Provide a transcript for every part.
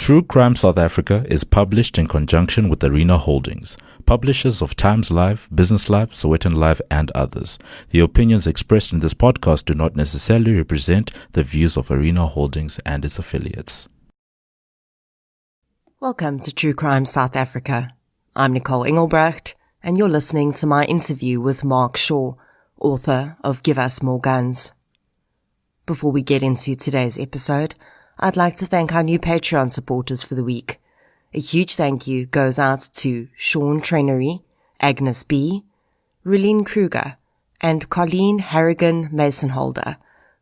True Crime South Africa is published in conjunction with Arena Holdings, publishers of Times Live, Business Live, Sowetan Live, and others. The opinions expressed in this podcast do not necessarily represent the views of Arena Holdings and its affiliates. Welcome to True Crime South Africa. I'm Nicole Engelbrecht, and you're listening to my interview with Mark Shaw, author of Give Us More Guns. Before we get into today's episode, I'd like to thank our new Patreon supporters for the week. A huge thank you goes out to Sean Trenery, Agnes B., Rulene Kruger, and Colleen Harrigan Masonholder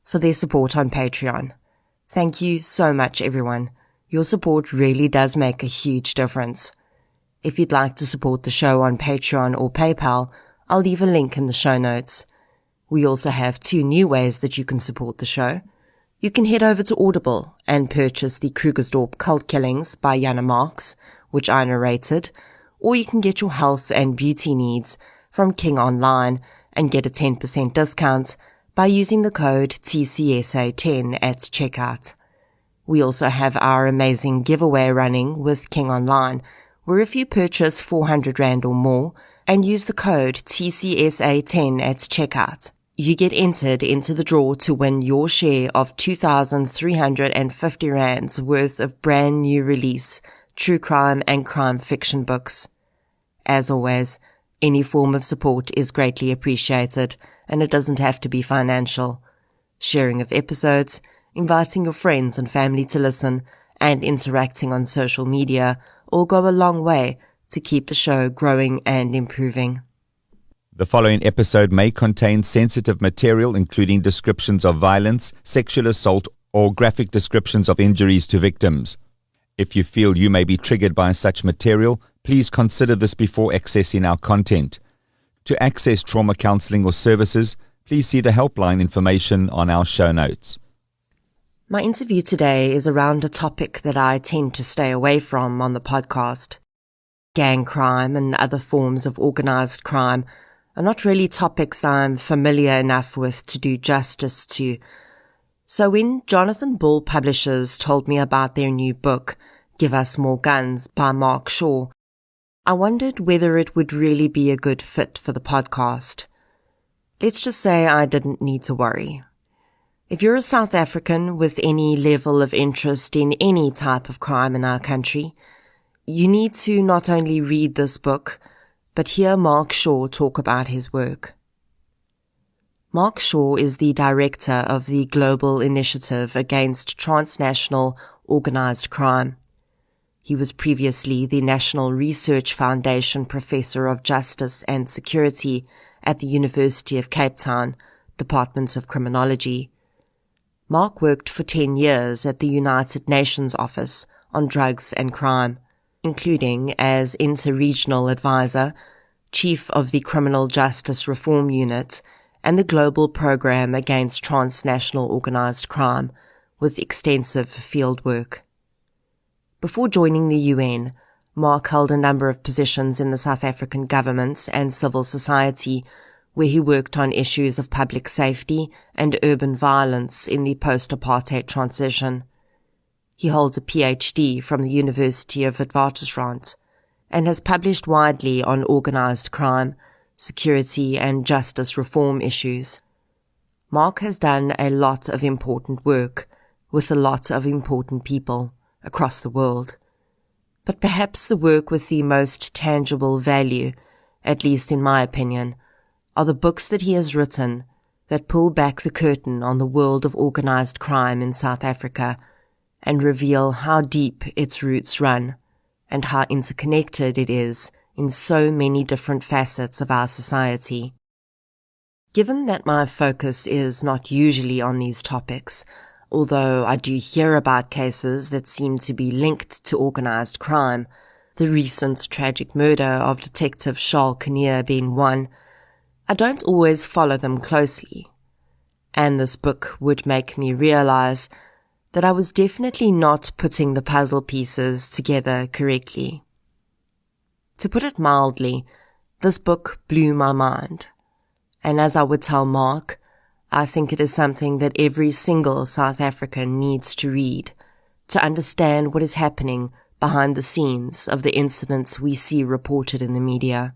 for their support on Patreon. Thank you so much, everyone. Your support really does make a huge difference. If you'd like to support the show on Patreon or PayPal, I'll leave a link in the show notes. We also have 2 new ways that you can support the show. You can head over to Audible and purchase the Krugersdorp Cult Killings by Jana Marx, which I narrated, or you can get your health and beauty needs from King Online and get a 10% discount by using the code TCSA10 at checkout. We also have our amazing giveaway running with King Online, where if you purchase 400 Rand or more and use the code TCSA10 at checkout, you get entered into the draw to win your share of 2,350 Rands worth of brand new release, true crime and crime fiction books. As always, any form of support is greatly appreciated, and it doesn't have to be financial. Sharing of episodes, inviting your friends and family to listen, and interacting on social media all go a long way to keep the show growing and improving. The following episode may contain sensitive material, including descriptions of violence, sexual assault, or graphic descriptions of injuries to victims. If you feel you may be triggered by such material, please consider this before accessing our content. To access trauma counseling or services, please see the helpline information on our show notes. My interview today is around a topic that I tend to stay away from on the podcast. Gang crime and other forms of organized crime are not really topics I'm familiar enough with to do justice to. So when Jonathan Bull Publishers told me about their new book, Give Us More Guns by Mark Shaw, I wondered whether it would really be a good fit for the podcast. Let's just say I didn't need to worry. If you're a South African with any level of interest in any type of crime in our country, you need to not only read this book, but hear Mark Shaw talk about his work. Mark Shaw is the director of the Global Initiative Against Transnational Organized Crime. He was previously the National Research Foundation Professor of Justice and Security at the University of Cape Town, Department of Criminology. Mark worked for 10 years at the United Nations Office on Drugs and Crime, including as Inter-Regional Advisor, Chief of the Criminal Justice Reform Unit, and the Global Program Against Transnational Organized Crime, with extensive field work. Before joining the UN, Mark held a number of positions in the South African government and civil society, where he worked on issues of public safety and urban violence in the post-apartheid transition. He holds a PhD from the University of Witwatersrand and has published widely on organized crime, security and justice reform issues. Mark has done a lot of important work with a lot of important people across the world. But perhaps the work with the most tangible value, at least in my opinion, are the books that he has written that pull back the curtain on the world of organized crime in South Africa and reveal how deep its roots run and how interconnected it is in so many different facets of our society. Given that my focus is not usually on these topics, although I do hear about cases that seem to be linked to organized crime, the recent tragic murder of Detective Charles Kinnear being one, I don't always follow them closely. And this book would make me realize that I was definitely not putting the puzzle pieces together correctly. To put it mildly, this book blew my mind. And as I would tell Mark, I think it is something that every single South African needs to read, to understand what is happening behind the scenes of the incidents we see reported in the media.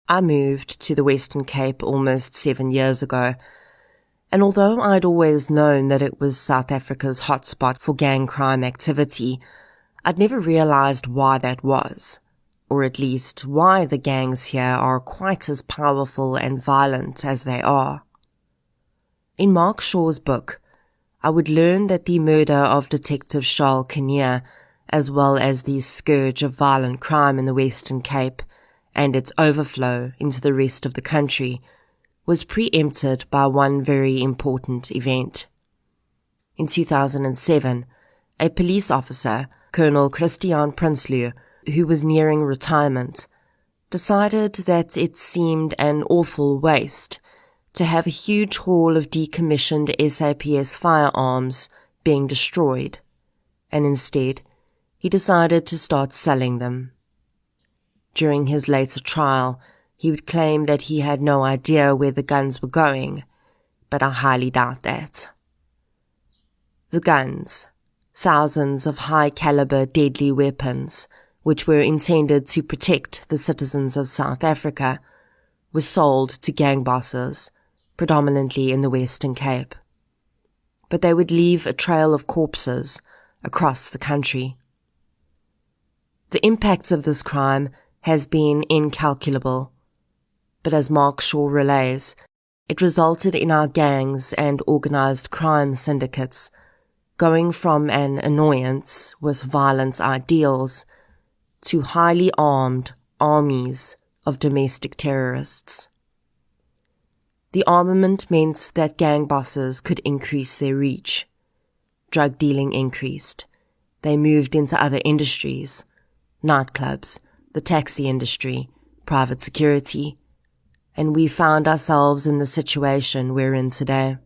I moved to the Western Cape almost 7 years ago, and although I'd always known that it was South Africa's hotspot for gang crime activity, I'd never realized why that was, or at least why the gangs here are quite as powerful and violent as they are. In Mark Shaw's book, I would learn that the murder of Detective Charles Kinnear, as well as the scourge of violent crime in the Western Cape and its overflow into the rest of the country, was preempted by one very important event. In 2007, a police officer, Colonel Christian Prinsloo, who was nearing retirement, decided that it seemed an awful waste to have a huge haul of decommissioned SAPS firearms being destroyed, and instead he decided to start selling them. During his later trial, he would claim that he had no idea where the guns were going, but I highly doubt that. The guns, thousands of high-caliber deadly weapons, which were intended to protect the citizens of South Africa, were sold to gang bosses, predominantly in the Western Cape. But they would leave a trail of corpses across the country. The impact of this crime has been incalculable, but as Mark Shaw relays, it resulted in our gangs and organized crime syndicates going from an annoyance with violent ideals to highly armed armies of domestic terrorists. The armament meant that gang bosses could increase their reach. Drug dealing increased. They moved into other industries, nightclubs, the taxi industry, private security, and we found ourselves in the situation we're in today.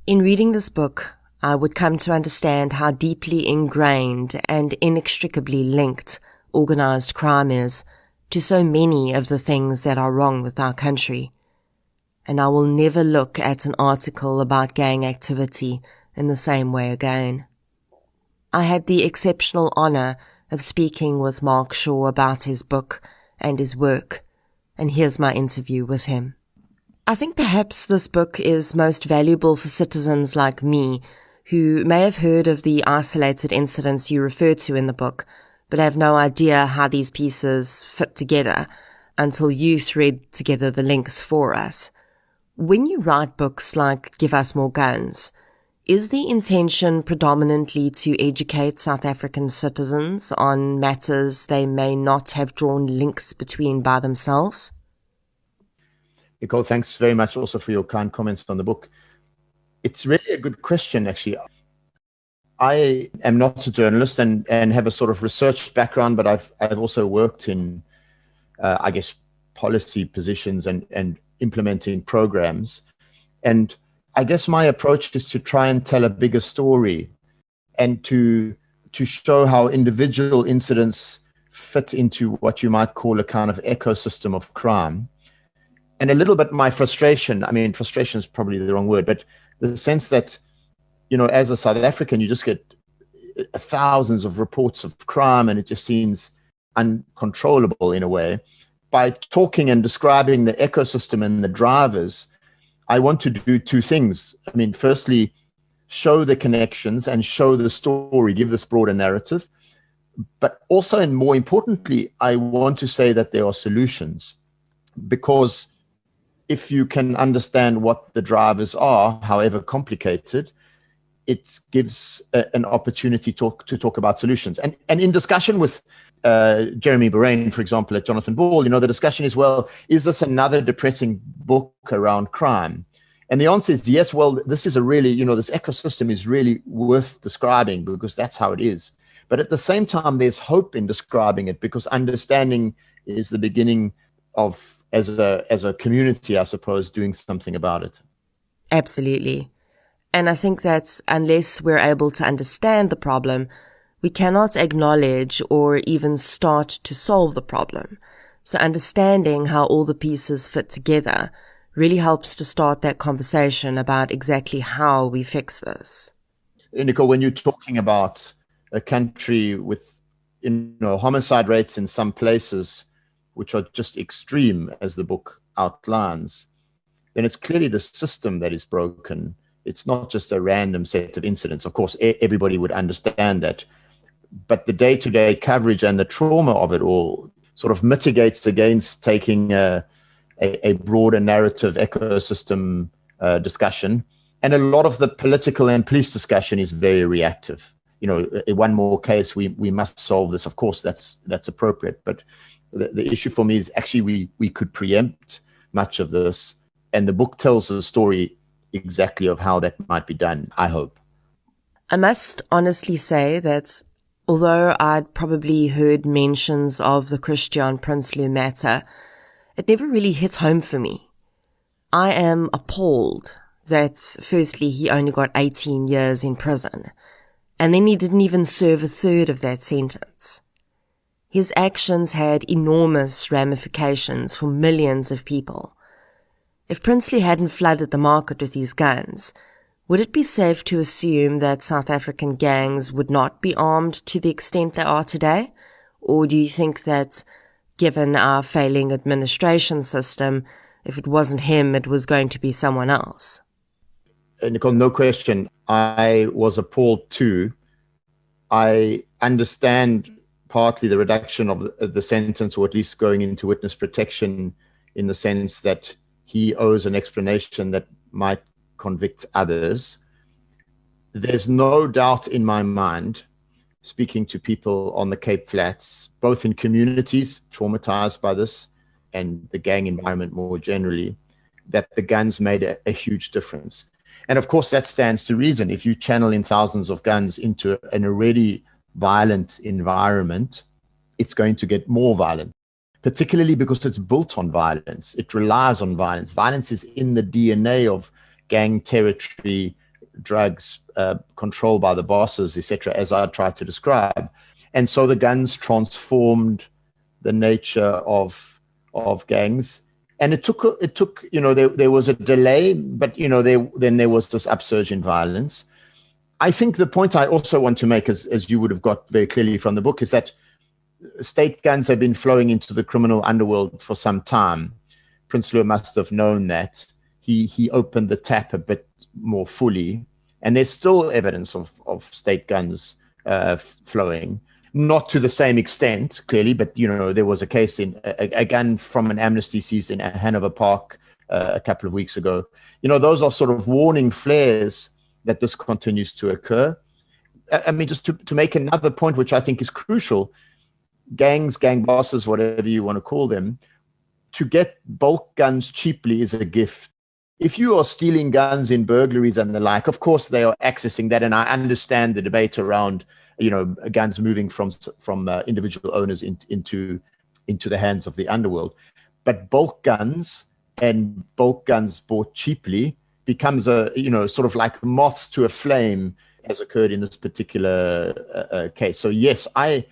In reading this book, I would come to understand how deeply ingrained and inextricably linked organized crime is to so many of the things that are wrong with our country. And I will never look at an article about gang activity in the same way again. I had the exceptional honor of speaking with Mark Shaw about his book and his work, and here's my interview with him. I think perhaps this book is most valuable for citizens like me who may have heard of the isolated incidents you refer to in the book, but have no idea how these pieces fit together until you thread together the links for us. When you write books like Give Us More Guns, is the intention predominantly to educate South African citizens on matters they may not have drawn links between by themselves? Nicole, thanks very much also for your kind comments on the book. It's really a good question, actually. I am not a journalist and have a sort of research background, but I've also worked in, policy positions and implementing programs. And I guess my approach is to try and tell a bigger story and to show how individual incidents fit into what you might call a kind of ecosystem of crime. And a little bit my frustration is probably the wrong word, but the sense that, as a South African, you just get thousands of reports of crime and it just seems uncontrollable in a way. By talking and describing the ecosystem and the drivers, I want to do two things. Firstly, show the connections and show the story, give this broader narrative. But also, and more importantly, I want to say that there are solutions, because if you can understand what the drivers are, however complicated, it gives an opportunity to talk about solutions. And in discussion with Jeremy Boraine, for example, at Jonathan Ball, the discussion is, well, is this another depressing book around crime? And the answer is yes. Well, this is a really, this ecosystem is really worth describing because that's how it is. But at the same time, there's hope in describing it, because understanding is the beginning of, as a community, I suppose, doing something about it. Absolutely. And I think that unless we're able to understand the problem, we cannot acknowledge or even start to solve the problem. So understanding how all the pieces fit together really helps to start that conversation about exactly how we fix this. Nicole, when you're talking about a country with, homicide rates in some places which are just extreme, as the book outlines, then it's clearly the system that is broken. It's not just a random set of incidents. Of course, everybody would understand that. But the day-to-day coverage and the trauma of it all sort of mitigates against taking a broader narrative ecosystem discussion. And a lot of the political and police discussion is very reactive. In one more case, we must solve this. Of course, that's appropriate. But the issue for me is actually we could preempt much of this. And the book tells the story exactly of how that might be done, I hope. I must honestly say that although I'd probably heard mentions of the Christian Prinsloo matter, it never really hit home for me. I am appalled that firstly he only got 18 years in prison, and then he didn't even serve a third of that sentence. His actions had enormous ramifications for millions of people. If Prinsloo hadn't flooded the market with these guns, would it be safe to assume that South African gangs would not be armed to the extent they are today? Or do you think that, given our failing administration system, if it wasn't him, it was going to be someone else? Nicole, no question. I was appalled too. I understand partly the reduction of the sentence, or at least going into witness protection, in the sense that he owes an explanation that might convict others. There's no doubt in my mind, speaking to people on the Cape Flats, both in communities traumatized by this and the gang environment more generally, that the guns made a huge difference. And of course, that stands to reason. If you channel in thousands of guns into an already violent environment, it's going to get more violent, particularly because it's built on violence. It relies on violence. Violence is in the DNA of gang territory, drugs, controlled by the bosses, etc., as I tried to describe. And so the guns transformed the nature of gangs. And it took there was a delay, but then there was this upsurge in violence. I think the point I also want to make, as you would have got very clearly from the book, is that state guns have been flowing into the criminal underworld for some time. Prinsloo must have known that. He opened the tap a bit more fully, and there's still evidence of state guns flowing. Not to the same extent, clearly, but there was a case in a gun from an amnesty seized in Hanover Park a couple of weeks ago. Those are sort of warning flares that this continues to occur. I mean, just to make another point, which I think is crucial, gangs, gang bosses, whatever you want to call them, to get bulk guns cheaply is a gift. If you are stealing guns in burglaries and the like, of course they are accessing that, and I understand the debate around guns moving from individual owners into the hands of the underworld. But bulk guns and bulk guns bought cheaply becomes sort of like moths to a flame, as occurred in this particular case. So yes, I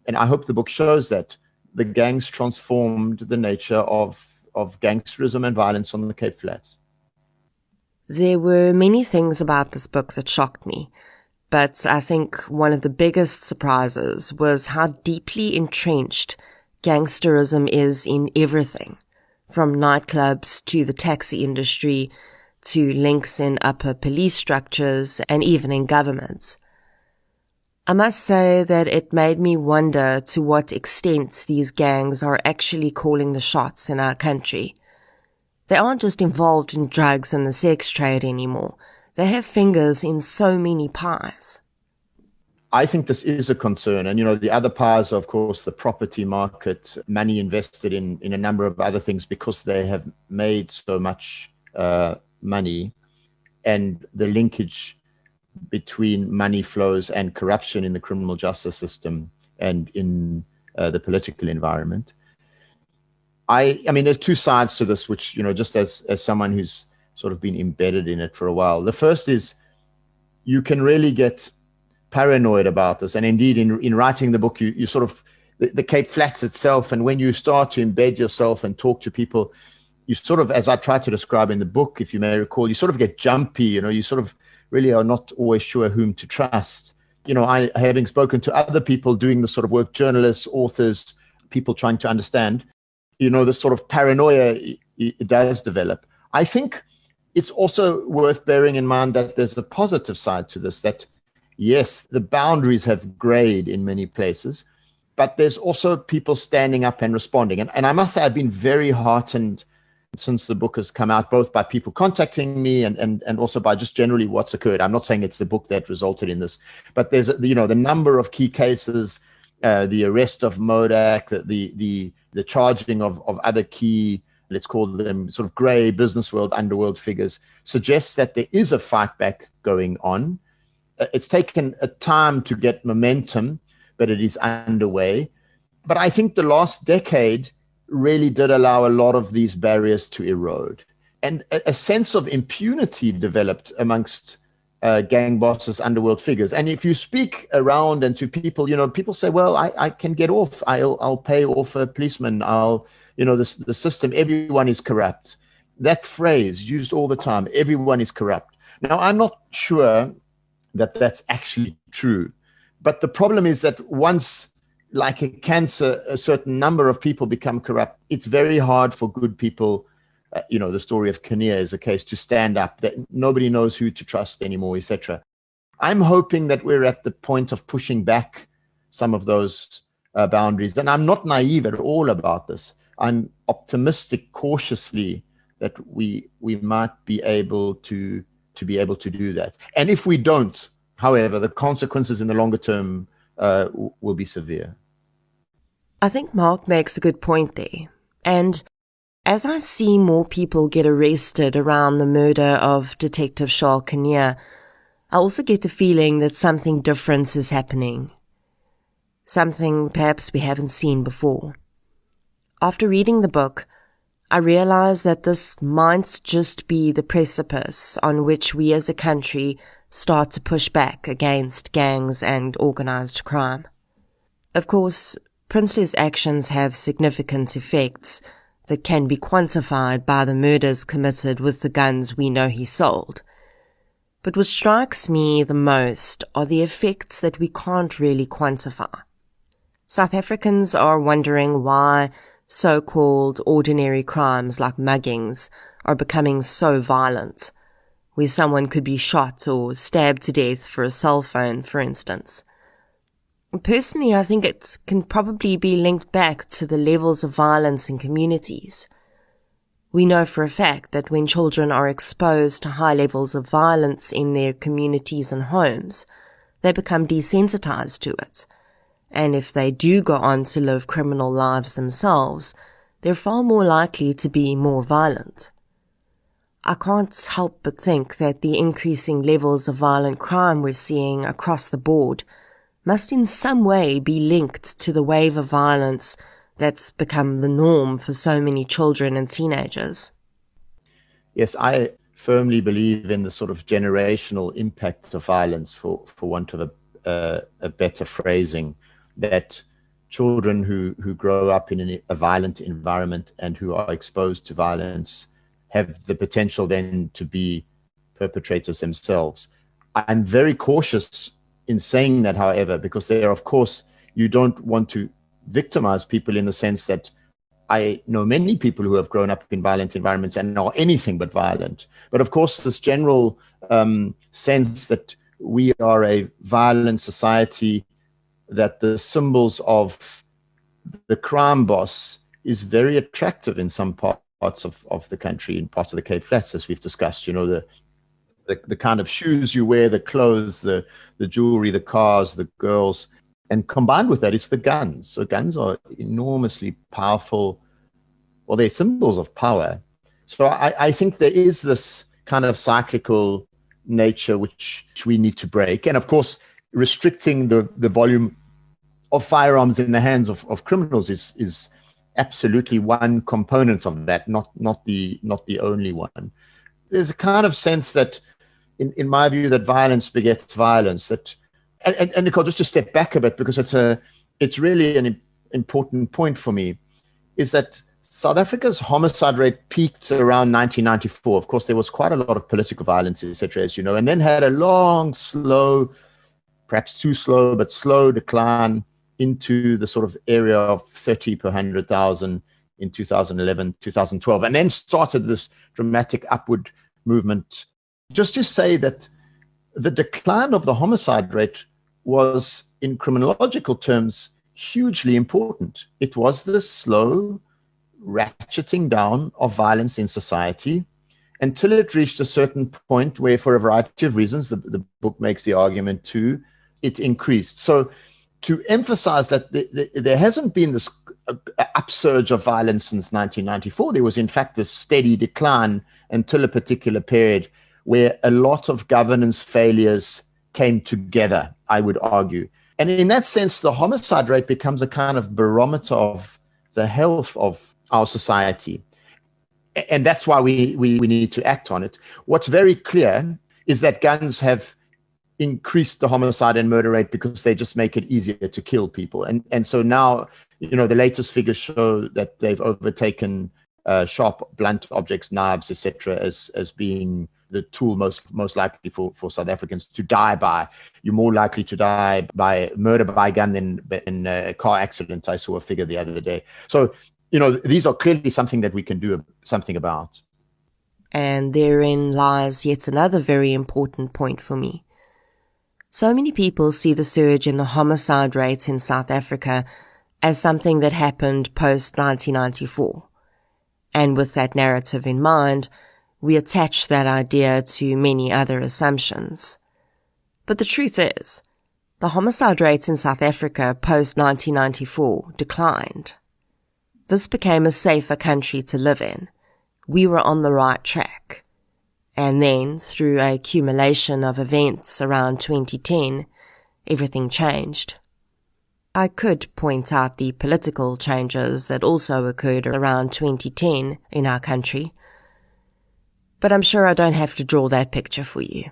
hope the book shows that the gangs transformed the nature of gangsterism and violence on the Cape Flats. There were many things about this book that shocked me, but I think one of the biggest surprises was how deeply entrenched gangsterism is in everything, from nightclubs to the taxi industry to links in upper police structures and even in governments. I must say that it made me wonder to what extent these gangs are actually calling the shots in our country. They aren't just involved in drugs and the sex trade anymore. They have fingers in so many pies. I think this is a concern. And, the other pies are, of course, the property market, money invested in a number of other things because they have made so much money, and the linkage between money flows and corruption in the criminal justice system and in the political environment. I mean, there's two sides to this, which, just as someone who's sort of been embedded in it for a while. The first is you can really get paranoid about this. And indeed, in writing the book, you sort of, the Cape Flats itself, and when you start to embed yourself and talk to people, you sort of, as I try to describe in the book, if you may recall, you sort of get jumpy, you sort of really are not always sure whom to trust. I having spoken to other people doing the sort of work, journalists, authors, people trying to understand, this sort of paranoia it does develop. I think it's also worth bearing in mind that there's a positive side to this, that yes, the boundaries have grayed in many places, but there's also people standing up and responding. And I must say, I've been very heartened since the book has come out, both by people contacting me and also by just generally what's occurred. I'm not saying it's the book that resulted in this, but there's, the number of key cases, the arrest of Modak, the charging of other key, let's call them sort of gray business world, underworld figures, suggests that there is a fight back going on. It's taken a time to get momentum, but it is underway. But I think the last decade really did allow a lot of these barriers to erode. And a sense of impunity developed amongst gang bosses, underworld figures. And if you speak around and to people, people say, well, I can get off. I'll pay off a policeman. The system, everyone is corrupt. That phrase used all the time, everyone is corrupt. Now, I'm not sure that that's actually true. But the problem is that once, like a cancer, a certain number of people become corrupt, it's very hard for good people. The story of Kinnear is a case to stand up, that nobody knows who to trust anymore, etc. I'm hoping that we're at the point of pushing back some of those boundaries. And I'm not naive at all about this. I'm optimistic cautiously that we might be able to do that. And if we don't, however, the consequences in the longer term will be severe. I think Mark makes a good point there. And as I see more people get arrested around the murder of Detective Charles Kinnear, I also get the feeling that something different is happening. Something perhaps we haven't seen before. After reading the book, I realized that this might just be the precipice on which we as a country start to push back against gangs and organized crime. Of course, Prinsley's actions have significant effects that can be quantified by the murders committed with the guns we know he sold. But what strikes me the most are the effects that we can't really quantify. South Africans are wondering why so-called ordinary crimes like muggings are becoming so violent, where someone could be shot or stabbed to death for a cell phone, for instance. Personally, I think it can probably be linked back to the levels of violence in communities. We know for a fact that when children are exposed to high levels of violence in their communities and homes, they become desensitized to it. And if they do go on to live criminal lives themselves, they're far more likely to be more violent. I can't help but think that the increasing levels of violent crime we're seeing across the board must in some way be linked to the wave of violence that's become the norm for so many children and teenagers. Yes, I firmly believe in the sort of generational impact of violence, for want of a better phrasing, that children who grow up in a violent environment and who are exposed to violence have the potential then to be perpetrators themselves. I'm very cautious in saying that, however, because there, of course, you don't want to victimize people in the sense that I know many people who have grown up in violent environments and are anything but violent. But of course, this general sense that we are a violent society, that the symbols of the crime boss is very attractive in some parts of the country, in parts of the Cape Flats, as we've discussed. The kind of shoes you wear, the clothes, the jewelry, the cars, the girls. And combined with that is the guns. So guns are enormously powerful. Well, they're symbols of power. So I think there is this kind of cyclical nature which we need to break. And of course, restricting the volume of firearms in the hands of criminals is absolutely one component of that, not the only one. There's a kind of sense that, in my view, that violence begets violence. And Nicole, just to step back a bit, because it's really an important point for me, is that South Africa's homicide rate peaked around 1994. Of course, there was quite a lot of political violence, etc., as you know, and then had a long, slow, perhaps too slow, but slow decline into the sort of area of 30 per 100,000 in 2011, 2012, and then started this dramatic upward movement. Just to say that the decline of the homicide rate was, in criminological terms, hugely important. It was the slow ratcheting down of violence in society until it reached a certain point where, for a variety of reasons, the book makes the argument too, it increased. So to emphasize that there hasn't been this upsurge of violence since 1994, there was in fact a steady decline until a particular period where a lot of governance failures came together, I would argue. And in that sense, the homicide rate becomes a kind of barometer of the health of our society. And that's why we need to act on it. What's very clear is that guns have increased the homicide and murder rate because they just make it easier to kill people. And so now, the latest figures show that they've overtaken sharp, blunt objects, knives, etc., as being the tool most likely for South Africans to die by. You're more likely to die by murder by gun than in a car accident. I saw a figure the other day. So, these are clearly something that we can do something about. And therein lies yet another very important point for me. So many people see the surge in the homicide rates in South Africa as something that happened post-1994. And with that narrative in mind, we attach that idea to many other assumptions. But the truth is, the homicide rates in South Africa post-1994 declined. This became a safer country to live in. We were on the right track. And then, through a accumulation of events around 2010, everything changed. I could point out the political changes that also occurred around 2010 in our country, but I'm sure I don't have to draw that picture for you.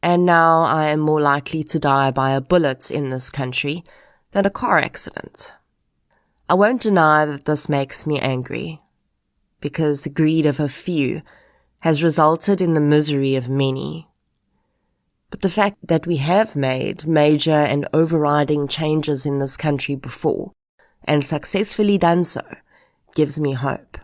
And now I am more likely to die by a bullet in this country than a car accident. I won't deny that this makes me angry, because the greed of a few has resulted in the misery of many. But the fact that we have made major and overriding changes in this country before, and successfully done so, gives me hope.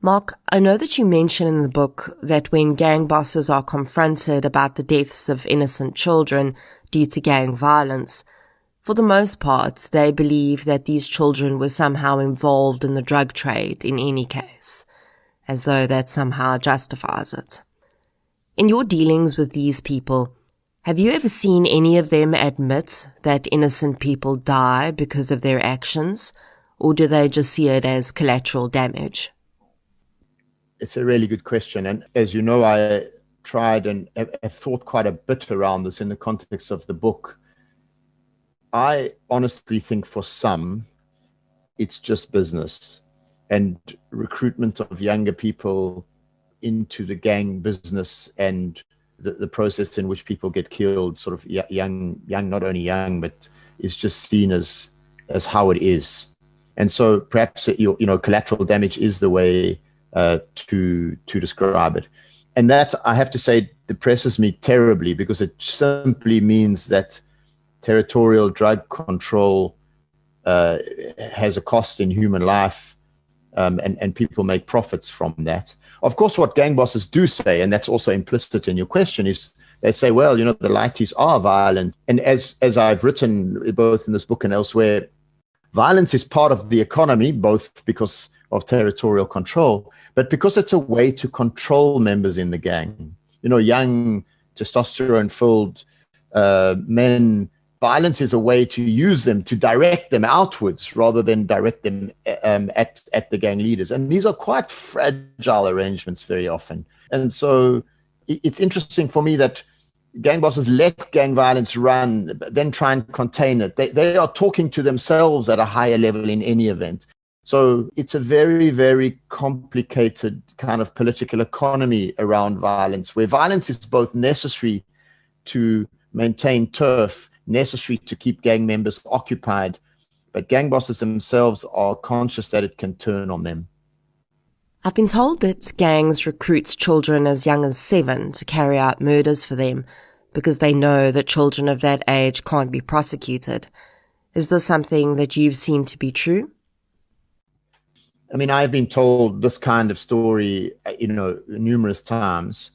Mark, I know that you mention in the book that when gang bosses are confronted about the deaths of innocent children due to gang violence, for the most part, they believe that these children were somehow involved in the drug trade in any case, as though that somehow justifies it. In your dealings with these people, have you ever seen any of them admit that innocent people die because of their actions, or do they just see it as collateral damage? It's a really good question. And as you know, I tried and have thought quite a bit around this in the context of the book. I honestly think for some, it's just business. And recruitment of younger people into the gang business and the process in which people get killed, sort of young, not only young, but is just seen as how it is. And so perhaps, collateral damage is the way to describe it. And that, I have to say, depresses me terribly, because it simply means that territorial drug control has a cost in human life, and people make profits from that. Of course, what gang bosses do say, and that's also implicit in your question, is they say, well, the lighties are violent. And as I've written both in this book and elsewhere, violence is part of the economy, both because of territorial control, but because it's a way to control members in the gang. Young, testosterone-filled men, violence is a way to use them, to direct them outwards rather than direct them at the gang leaders. And these are quite fragile arrangements very often. And so it's interesting for me that gang bosses let gang violence run, then try and contain it. They are talking to themselves at a higher level in any event. So it's a very, very complicated kind of political economy around violence, where violence is both necessary to maintain turf, necessary to keep gang members occupied, but gang bosses themselves are conscious that it can turn on them. I've been told that gangs recruit children as young as 7 to carry out murders for them because they know that children of that age can't be prosecuted. Is this something that you've seen to be true? I mean, I've been told this kind of story, numerous times.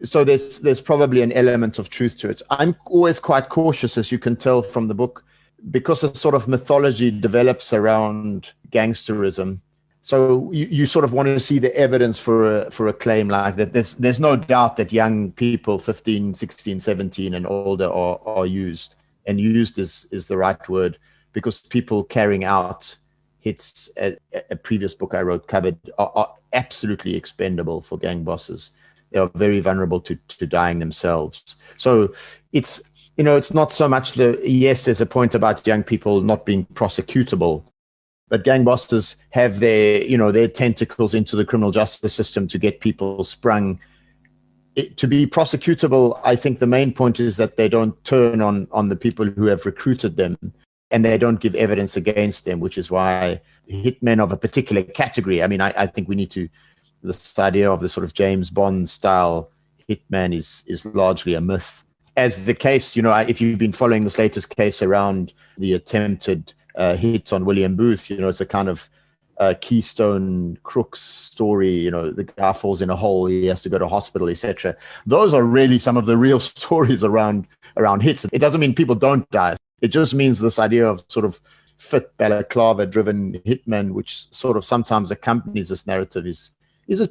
So there's probably an element of truth to it. I'm always quite cautious, as you can tell from the book, because a sort of mythology develops around gangsterism. So you sort of want to see the evidence for a claim like that. There's no doubt that young people, 15, 16, 17 and older are used. And used is the right word, because people carrying out hits, a previous book I wrote covered, are absolutely expendable for gang bosses. They are very vulnerable to dying themselves. So it's not so much yes, there's a point about young people not being prosecutable, but gang bosses have their tentacles into the criminal justice system to get people sprung. To be prosecutable, I think the main point is that they don't turn on the people who have recruited them, and they don't give evidence against them, which is why hitmen of a particular category, I mean, I think we need to, this idea of the sort of James Bond style hitman is largely a myth. As the case, if you've been following this latest case around the attempted hit on William Booth, it's a kind of Keystone Crooks story, the guy falls in a hole, he has to go to hospital, etc. Those are really some of the real stories around hits. It doesn't mean people don't die. It just means this idea of sort of fit balaclava-driven hitman, which sort of sometimes accompanies this narrative, is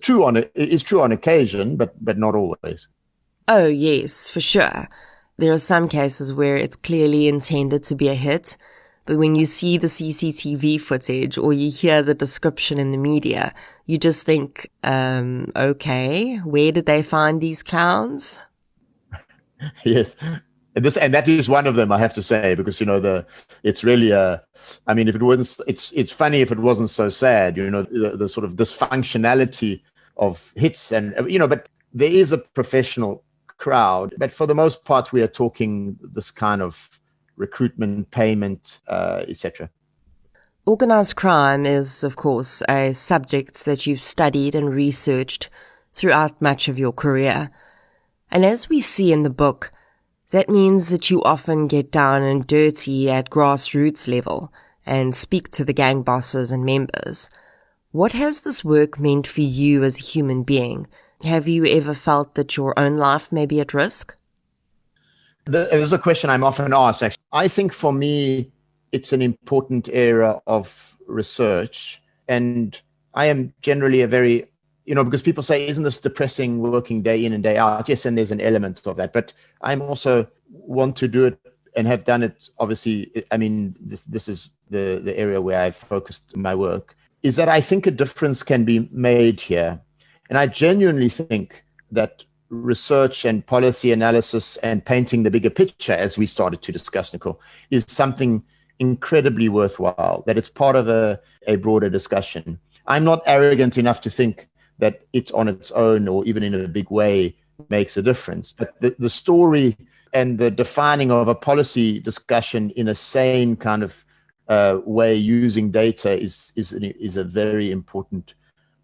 true on occasion, but not always. Oh, yes, for sure. There are some cases where it's clearly intended to be a hit, but when you see the CCTV footage or you hear the description in the media, you just think, okay, where did they find these clowns? Yes. And that is one of them, I have to say, because, it's really if it wasn't, it's funny if it wasn't so sad, the sort of dysfunctionality of hits but there is a professional crowd, but for the most part, we are talking this kind of recruitment, payment, etc. Organized crime is, of course, a subject that you've studied and researched throughout much of your career. And as we see in the book, that means that you often get down and dirty at grassroots level and speak to the gang bosses and members. What has this work meant for you as a human being? Have you ever felt that your own life may be at risk? This is a question I'm often asked, actually. I think for me, it's an important area of research. And I am generally a very, because people say, isn't this depressing working day in and day out? Yes, and there's an element of that. But I'm also want to do it and have done it, obviously. I mean, this is the area where I've focused my work, is that I think a difference can be made here. And I genuinely think that research and policy analysis and painting the bigger picture, as we started to discuss, Nicole, is something incredibly worthwhile, that it's part of a broader discussion. I'm not arrogant enough to think that it on its own or even in a big way makes a difference. But the story and the defining of a policy discussion in a sane kind of way using data is a very important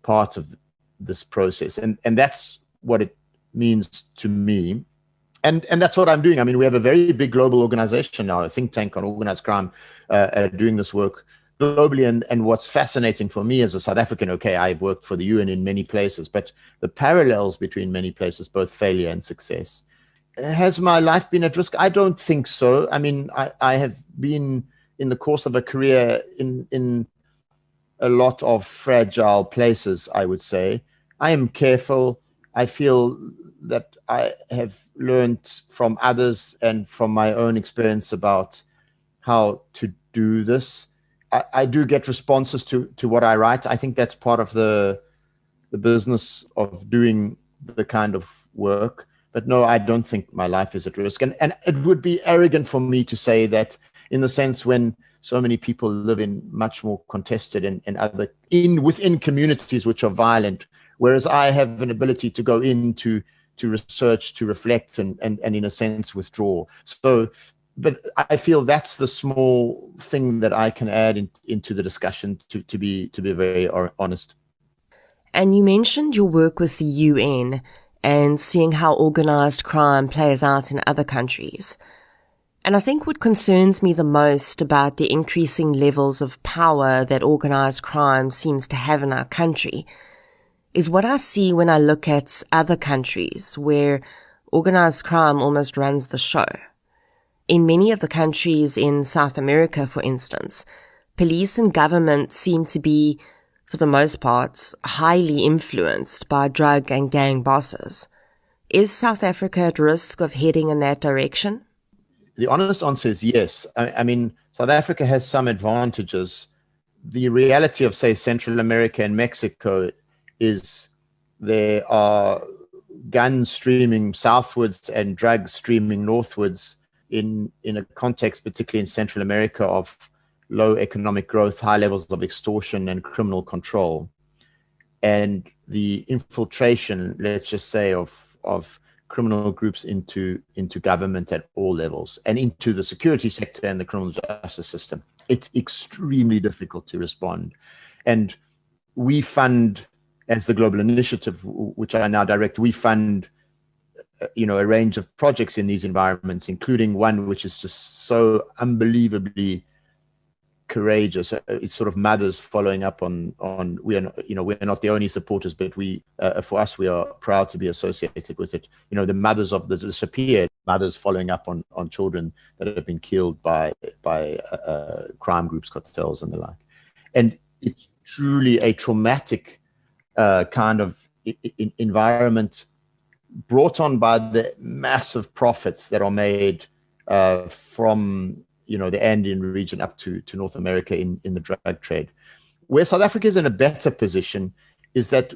part of this process. And that's what it means to me. And that's what I'm doing. I mean, we have a very big global organization now, a think tank on organized crime, doing this work globally. And what's fascinating for me as a South African, okay, I've worked for the UN in many places, but the parallels between many places, both failure and success. Has my life been at risk? I don't think so. I mean, I have been in the course of a career in a lot of fragile places, I would say. I am careful. I feel that I have learned from others and from my own experience about how to do this. I do get responses to what I write. I think that's part of the business of doing the kind of work. But no, I don't think my life is at risk. And it would be arrogant for me to say that, in the sense when so many people live in much more contested and within communities which are violent, whereas I have an ability to go into to research, to reflect, and in a sense withdraw. So but I feel that's the small thing that I can add into the discussion to be very honest. And you mentioned your work with the UN and seeing how organized crime plays out in other countries. And I think what concerns me the most about the increasing levels of power that organized crime seems to have in our country is what I see when I look at other countries where organized crime almost runs the show. In many of the countries in South America, for instance, police and government seem to be, for the most part, highly influenced by drug and gang bosses. Is South Africa at risk of heading in that direction? The honest answer is yes. I mean, South Africa has some advantages. The reality of, say, Central America and Mexico is there are guns streaming southwards and drugs streaming northwards in a context, particularly in Central America, of low economic growth, high levels of extortion and criminal control. And the infiltration, let's just say, of criminal groups into government at all levels and into the security sector and the criminal justice system. It's extremely difficult to respond. And we fund, as the Global Initiative, which I now direct, we fund a range of projects in these environments, including one which is just so unbelievably courageous. It's sort of mothers following up on we're not the only supporters, but for us, we are proud to be associated with it. The mothers of the disappeared, mothers following up on children that have been killed by crime groups, cartels, and the like. And it's truly a traumatic kind of environment brought on by the massive profits that are made from the Andean region up to North America in the drug trade. Where South Africa is in a better position is that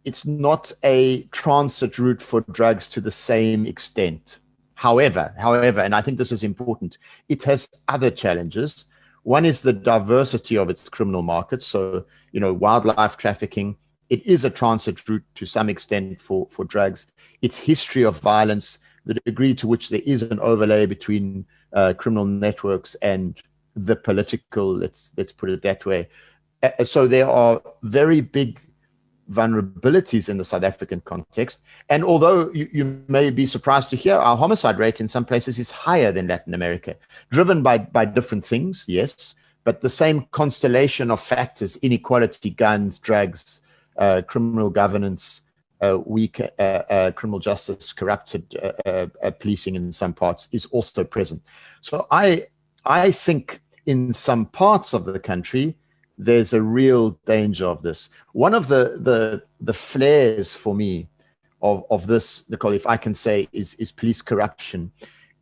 it's not a transit route for drugs to the same extent. However, and I think this is important, it has other challenges. One is the diversity of its criminal markets. So, wildlife trafficking, it is a transit route to some extent for drugs. Its history of violence, the degree to which there is an overlay between criminal networks and the political, let's put it that way. So there are very big vulnerabilities in the South African context. And although you may be surprised to hear, our homicide rate in some places is higher than Latin America, driven by different things, yes, but the same constellation of factors: inequality, guns, drugs, criminal governance, weak criminal justice, corrupted policing in some parts is also present. So I think in some parts of the country, there's a real danger of this. One of the flares for me of this, Nicole, if I can say, is police corruption.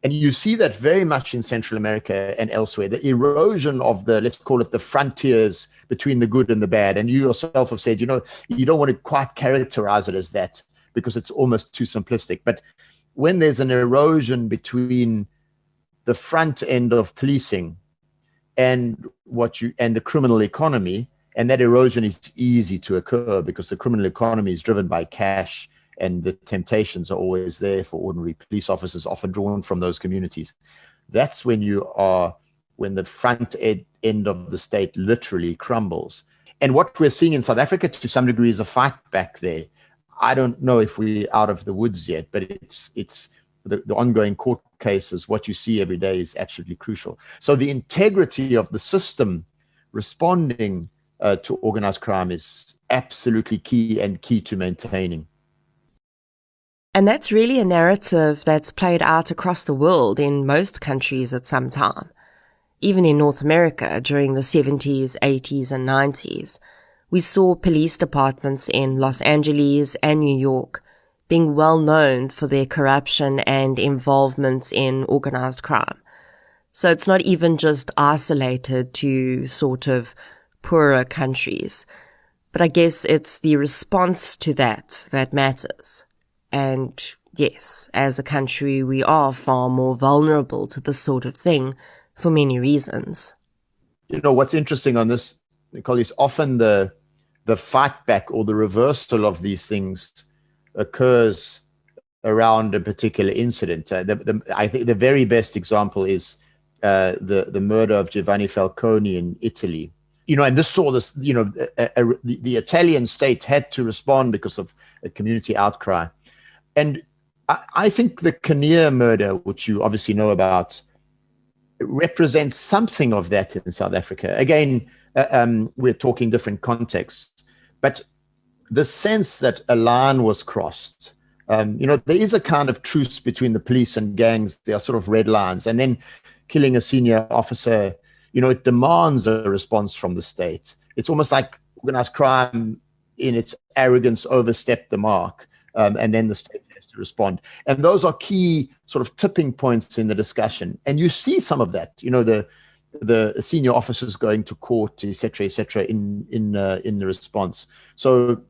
And you see that very much in Central America and elsewhere, the erosion of let's call it the frontiers between the good and the bad. And you yourself have said, you don't want to quite characterize it as that because it's almost too simplistic. But when there's an erosion between the front end of policing and the criminal economy, and that erosion is easy to occur because the criminal economy is driven by cash, and the temptations are always there for ordinary police officers, often drawn from those communities. That's when the front end of the state literally crumbles. And what we're seeing in South Africa to some degree is a fight back there. I don't know if we're out of the woods yet, but it's the ongoing court cases, what you see every day is absolutely crucial. So the integrity of the system responding to organized crime is absolutely key to maintaining. And that's really a narrative that's played out across the world in most countries at some time. Even in North America during the 70s, 80s, and 90s, we saw police departments in Los Angeles and New York being well known for their corruption and involvement in organized crime. So it's not even just isolated to sort of poorer countries. But I guess it's the response to that matters. And yes, as a country, we are far more vulnerable to this sort of thing for many reasons. What's interesting on this, Nicole, is often the fight back or the reversal of these things occurs around a particular incident. I think the very best example is the murder of Giovanni Falcone in Italy. And this saw this, the Italian state had to respond because of a community outcry. And I think the Kinnear murder, which you obviously know about, represents something of that in South Africa. Again, we're talking different contexts, but the sense that a line was crossed, there is a kind of truce between the police and gangs. There are sort of red lines, and then killing a senior officer, it demands a response from the state. It's almost like organized crime in its arrogance overstepped the mark, and then the state has to respond. And those are key sort of tipping points in the discussion. And you see some of that, the senior officers going to court, et cetera, in the response. So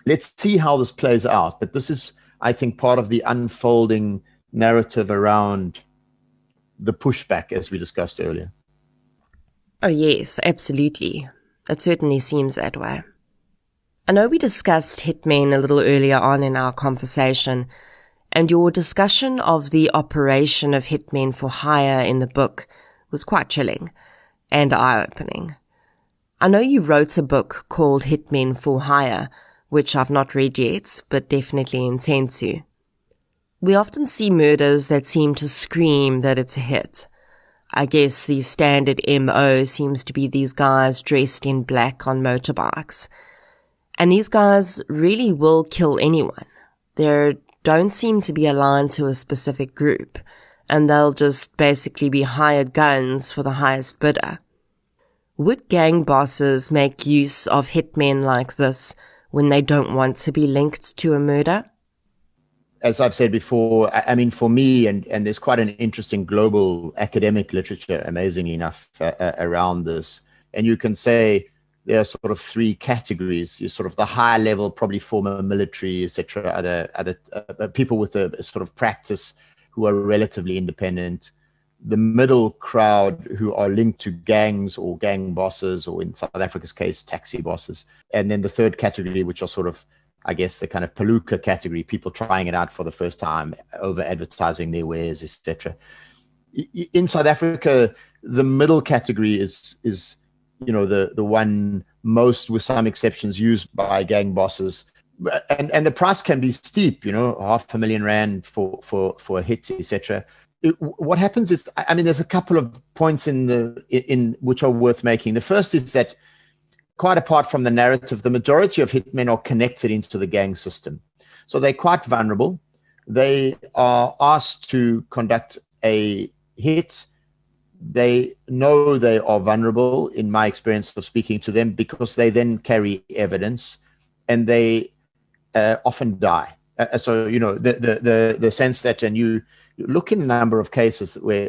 let's see how this plays out. But this is, I think, part of the unfolding narrative around the pushback, as we discussed earlier. Oh, yes, absolutely. It certainly seems that way. I know we discussed hitmen a little earlier on in our conversation, and your discussion of the operation of hitmen for hire in the book was quite chilling and eye-opening. I know you wrote a book called Hitmen for Hire, which I've not read yet, but definitely intend to. We often see murders that seem to scream that it's a hit. I guess the standard MO seems to be these guys dressed in black on motorbikes. And these guys really will kill anyone. There don't seem to be a line to a specific group, and they'll just basically be hired guns for the highest bidder. Would gang bosses make use of hitmen like this when they don't want to be linked to a murder? As I've said before, I mean, for me, and there's quite an interesting global academic literature, amazingly enough, around this. And you can say there are sort of three categories. You're sort of the higher level, probably former military, etc., other people with a sort of practice who are relatively independent. The middle crowd who are linked to gangs or gang bosses, or in South Africa's case, taxi bosses. And then the third category, which are sort of, I guess, the kind of palooka category, people trying it out for the first time, over advertising their wares, etc. In South Africa, the middle category is the one most, with some exceptions, used by gang bosses, and the price can be steep, R500,000 for a hit, etc. What happens is, I mean, there's a couple of points in which are worth making. The first is that, quite apart from the narrative, the majority of hitmen are connected into the gang system. So they're quite vulnerable. They are asked to conduct a hit. They know they are vulnerable, in my experience of speaking to them, because they then carry evidence, and they often die. So, the sense that, and you look in a number of cases where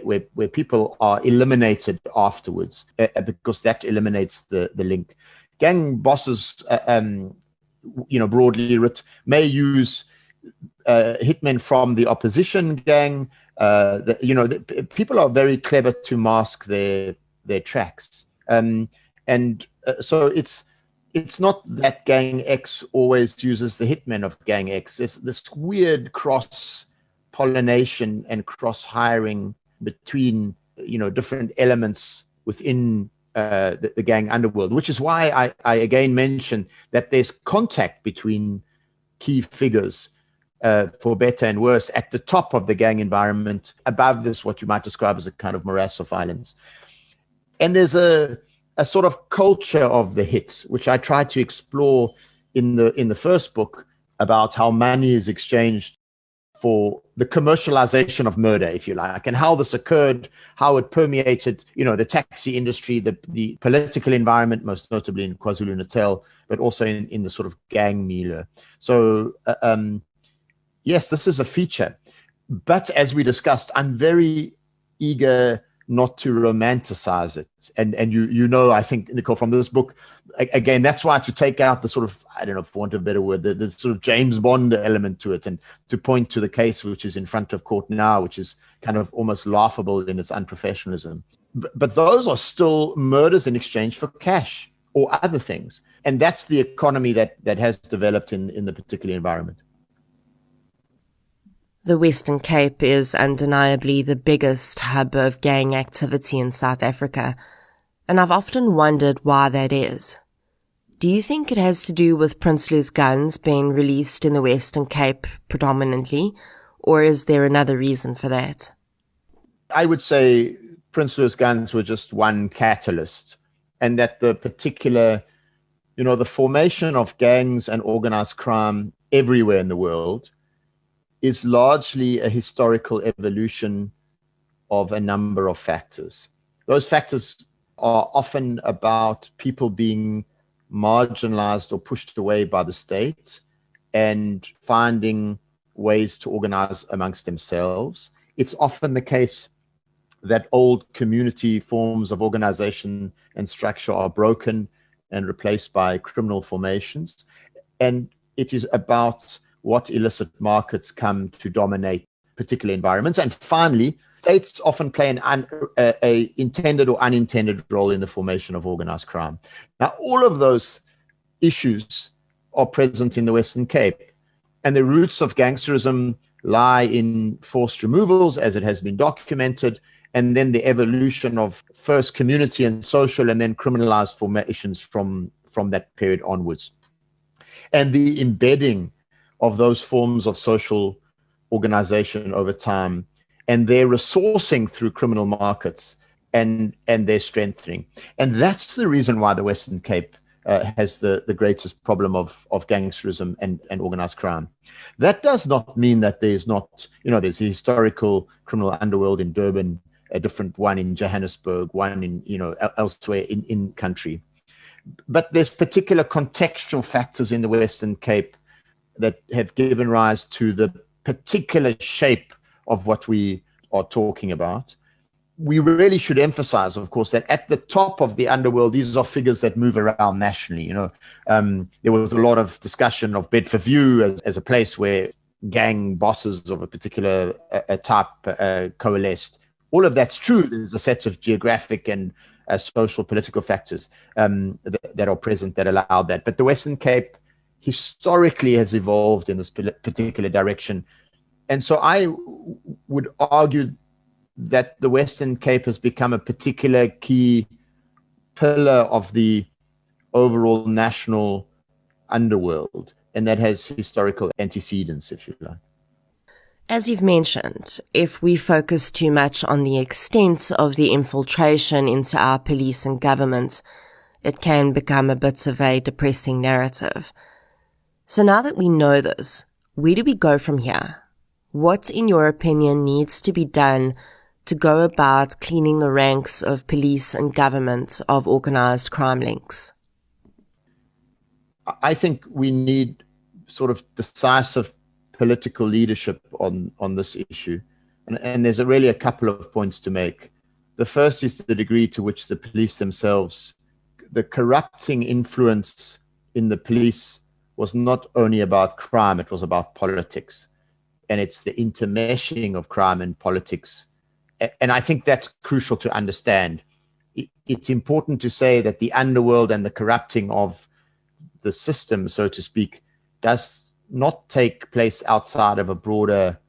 people are eliminated afterwards, because that eliminates the link. Gang bosses, broadly writ, may use hitmen from the opposition gang. People are very clever to mask their tracks, so it's not that gang X always uses the hitmen of gang X. There's this weird cross pollination and cross hiring between different elements within the gang underworld, which is why I again mention that there's contact between key figures, for better and worse, at the top of the gang environment. Above this, what you might describe as a kind of morass of violence. And there's a sort of culture of the hit, which I tried to explore in the first book, about how money is exchanged for the commercialization of murder, if you like, and how this occurred, how it permeated, the taxi industry, the political environment, most notably in KwaZulu-Natal, but also in the sort of gang milieu. So, yes, this is a feature. But as we discussed, I'm very eager not to romanticize it. And I think, Nicole, from this book, again, that's why, to take out the sort of, I don't know, for want of a better word, the sort of James Bond element to it, and to point to the case which is in front of court now, which is kind of almost laughable in its unprofessionalism. But those are still murders in exchange for cash or other things. And that's the economy that has developed in the particular environment. The Western Cape is undeniably the biggest hub of gang activity in South Africa, and I've often wondered why that is. Do you think it has to do with Prinsloo's guns being released in the Western Cape predominantly, or is there another reason for that? I would say Prinsloo's guns were just one catalyst, and that the particular, the formation of gangs and organized crime everywhere in the world is largely a historical evolution of a number of factors. Those factors are often about people being marginalized or pushed away by the state and finding ways to organize amongst themselves. It's often the case that old community forms of organization and structure are broken and replaced by criminal formations. And it is about what illicit markets come to dominate particular environments. And finally, states often play an intended or unintended role in the formation of organized crime. Now, all of those issues are present in the Western Cape, and the roots of gangsterism lie in forced removals, as it has been documented, and then the evolution of first community and social and then criminalized formations from that period onwards. And the embedding of those forms of social organization over time and their resourcing through criminal markets and their strengthening. And that's the reason why the Western Cape has the greatest problem of gangsterism and organized crime. That does not mean that there's not, there's a historical criminal underworld in Durban, a different one in Johannesburg, one in, elsewhere in country. But there's particular contextual factors in the Western Cape that have given rise to the particular shape of what we are talking about. We really should emphasize, of course, that at the top of the underworld, these are figures that move around nationally. There was a lot of discussion of Bedford View as a place where gang bosses of a particular type coalesced. All of that's true. There's a set of geographic and social political factors that are present that allow that. But the Western Cape historically has evolved in this particular direction. And so I would argue that the Western Cape has become a particular key pillar of the overall national underworld, and that has historical antecedents, if you like. As you've mentioned, if we focus too much on the extent of the infiltration into our police and government, it can become a bit of a depressing narrative. So now that we know this, where do we go from here? What, in your opinion, needs to be done to go about cleaning the ranks of police and government of organized crime links? I think we need sort of decisive political leadership on this issue. And there's really a couple of points to make. The first is the degree to which the police themselves, the corrupting influence in the police was not only about crime, it was about politics. And it's the intermeshing of crime and politics. And I think that's crucial to understand. It's important to say that the underworld and the corrupting of the system, so to speak, does not take place outside of a broader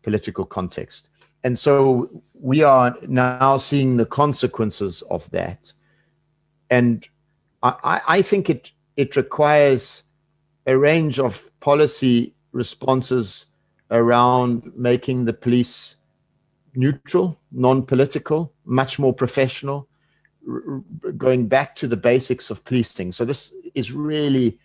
political context. And so we are now seeing the consequences of that. And I think it requires a range of policy responses around making the police neutral, non-political, much more professional, going back to the basics of policing. So this is really,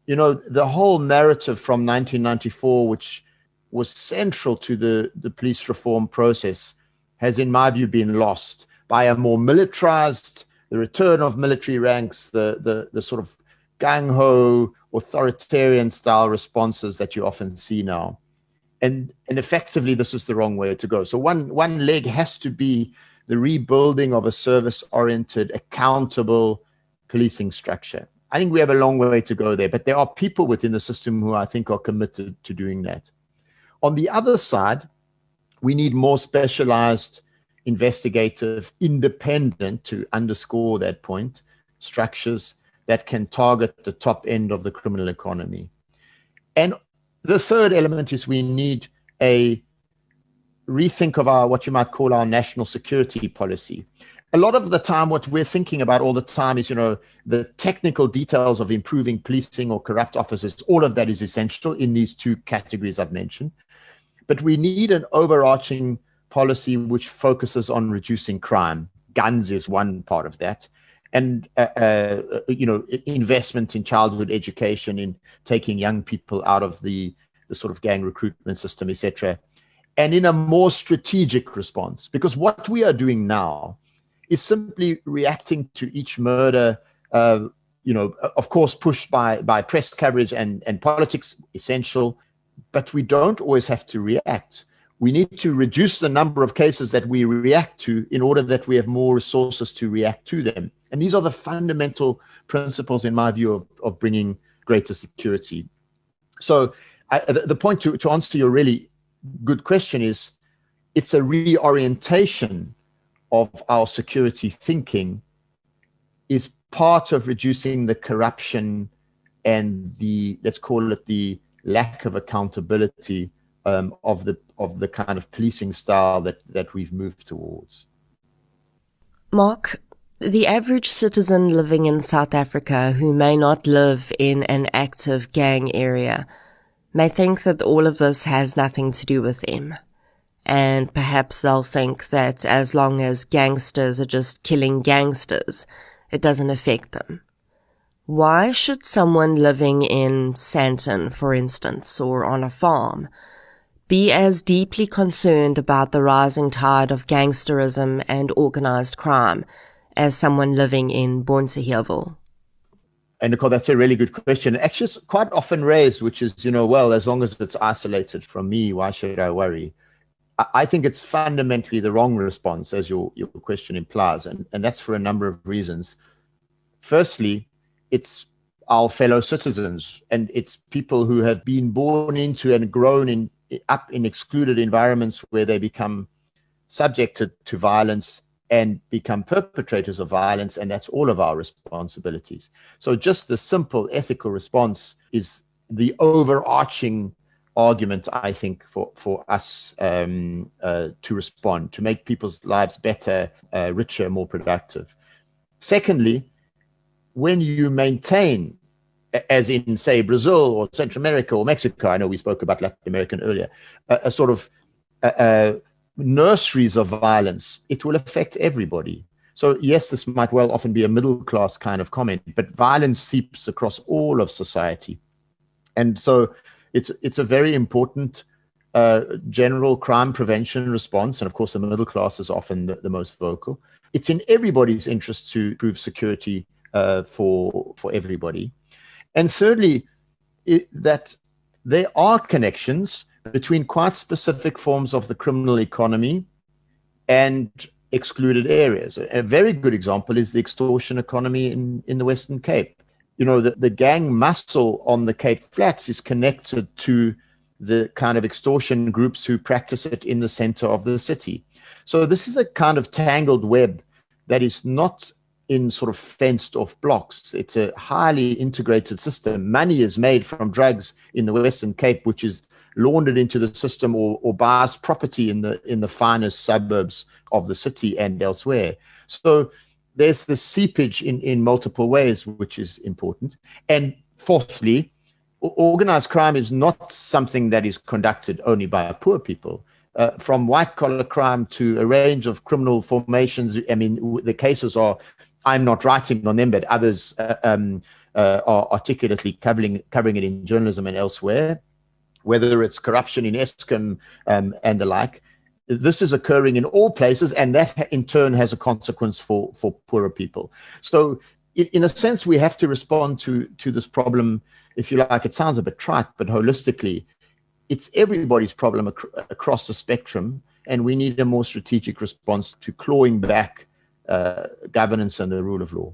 the whole narrative from 1994, which was central to the police reform process, has, in my view, been lost by a more militarized, the return of military ranks, the sort of gung-ho, authoritarian style responses that you often see now. And effectively, this is the wrong way to go. So one leg has to be the rebuilding of a service-oriented, accountable policing structure. I think we have a long way to go there, but there are people within the system who I think are committed to doing that. On the other side, we need more specialized, investigative, independent, to underscore that point, structures that can target the top end of the criminal economy. And the third element is we need a rethink of our, what you might call our national security policy. A lot of the time, what we're thinking about all the time is, the technical details of improving policing or corrupt officers. All of that is essential in these two categories I've mentioned. But we need an overarching policy which focuses on reducing crime. Guns is one part of that. And, investment in childhood education, in taking young people out of the sort of gang recruitment system, etc. And in a more strategic response, because what we are doing now is simply reacting to each murder, of course, pushed by press coverage and politics, essential, but we don't always have to react. We need to reduce the number of cases that we react to in order that we have more resources to react to them. And these are the fundamental principles, in my view, of bringing greater security. So the point to answer your really good question is, it's a reorientation of our security thinking is part of reducing the corruption and the, let's call it, the lack of accountability of the kind of policing style that we've moved towards. Mark, the average citizen living in South Africa who may not live in an active gang area may think that all of this has nothing to do with them. And perhaps they'll think that as long as gangsters are just killing gangsters, it doesn't affect them. Why should someone living in Sandton, for instance, or on a farm, be as deeply concerned about the rising tide of gangsterism and organized crime as someone living in Bonteheuwel? And Nicole, that's a really good question. Actually, it's quite often raised, which is, well, as long as it's isolated from me, why should I worry? I think it's fundamentally the wrong response, as your question implies, and that's for a number of reasons. Firstly, it's our fellow citizens, and it's people who have been born into and grown up in excluded environments where they become subjected to violence and become perpetrators of violence, and that's all of our responsibilities. So just the simple ethical response is the overarching argument, I think, for us to respond, to make people's lives better, richer, more productive. Secondly, when you maintain, as in, say, Brazil or Central America or Mexico, I know we spoke about Latin America earlier, a sort of nurseries of violence, it will affect everybody. So yes, this might well often be a middle-class kind of comment, but violence seeps across all of society. And so it's a very important general crime prevention response. And of course, the middle class is often the most vocal. It's in everybody's interest to improve security for everybody. And thirdly, that there are connections between quite specific forms of the criminal economy and excluded areas. A very good example is the extortion economy in the Western Cape. The gang muscle on the Cape Flats is connected to the kind of extortion groups who practice it in the center of the city. So this is a kind of tangled web that is not in sort of fenced off blocks. It's a highly integrated system. Money is made from drugs in the Western Cape, which is laundered into the system or buys property in the finest suburbs of the city and elsewhere. So there's the seepage in multiple ways, which is important. And fourthly, organized crime is not something that is conducted only by poor people. From white-collar crime to a range of criminal formations, I mean, the cases are, I'm not writing on them, but others are articulately covering it in journalism and elsewhere, whether it's corruption in Eskom and the like. This is occurring in all places, and that in turn has a consequence for poorer people. So in a sense, we have to respond to this problem, if you like. It sounds a bit trite, but holistically, it's everybody's problem across the spectrum, and we need a more strategic response to clawing back governance and the rule of law.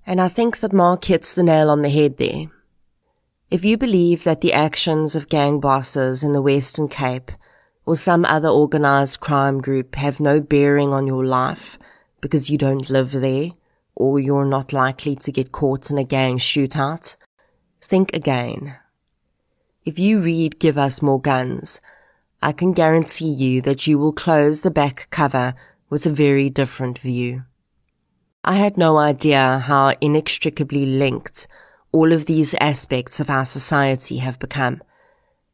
And I think that Mark hits the nail on the head there. If you believe that the actions of gang bosses in the Western Cape or some other organized crime group have no bearing on your life because you don't live there, or you're not likely to get caught in a gang shootout, think again. If you read Give Us More Guns, I can guarantee you that you will close the back cover with a very different view. I had no idea how inextricably linked all of these aspects of our society have become,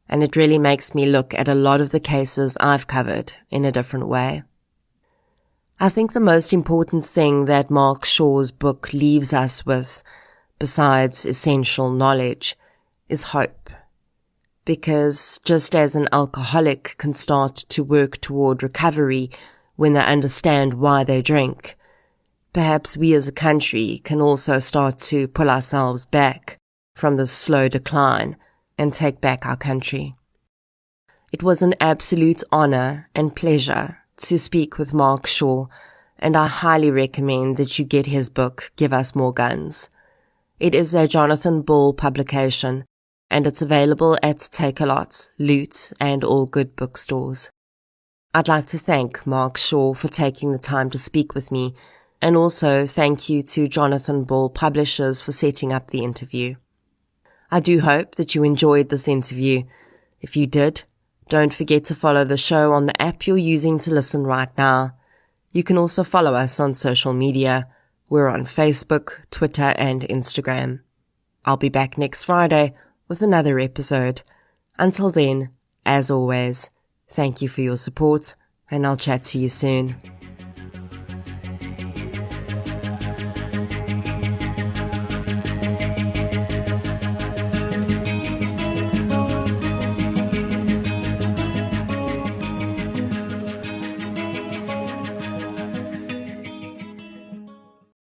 and it really makes me look at a lot of the cases I've covered in a different way. I think the most important thing that Mark Shaw's book leaves us with, besides essential knowledge, is hope. Because just as an alcoholic can start to work toward recovery when they understand why they drink, perhaps we as a country can also start to pull ourselves back from this slow decline and take back our country. It was an absolute honor and pleasure to speak with Mark Shaw, and I highly recommend that you get his book, Give Us More Guns. It is a Jonathan Ball publication, and it's available at Takealot, Loot, and all good bookstores. I'd like to thank Mark Shaw for taking the time to speak with me, and also thank you to Jonathan Ball Publishers for setting up the interview. I do hope that you enjoyed this interview. If you did, don't forget to follow the show on the app you're using to listen right now. You can also follow us on social media. We're on Facebook, Twitter, and Instagram. I'll be back next Friday with another episode. Until then, as always, thank you for your support, and I'll chat to you soon.